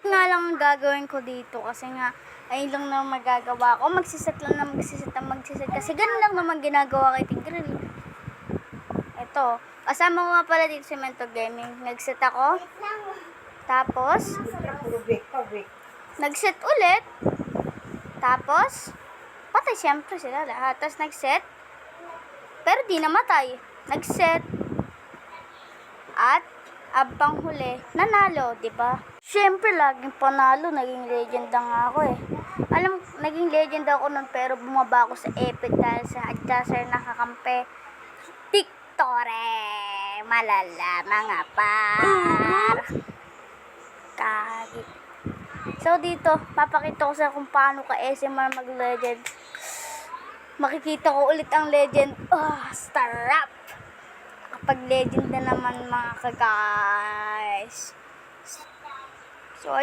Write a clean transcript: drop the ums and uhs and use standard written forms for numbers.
Nga lang ang gagawin ko dito kasi nga ayun lang naman magagawa ko. Magsiset lang na magsiset kasi ganun lang naman ginagawa kay Tigreal. Ito, kasama ko nga pala dito si Mentor Gaming. Nagset ako. Tapos, nagset ulit. Tapos, patay siyempre sila lahat. Tapos nagset. Pero di namatay. Nagset. At, abang huli, nanalo, di ba? Siyempre, laging panalo. Naging legend nga ako eh. Alam, naging legend ako nun pero bumaba ako sa epic dahil sa adjuster nakakampi. Victore! Malala mga par. Kagi. So dito, papakita ko sa kung paano ka SMR mag-legend. Makikita ko ulit ang legend. Starap! Kapag legend na naman mga ka-guys.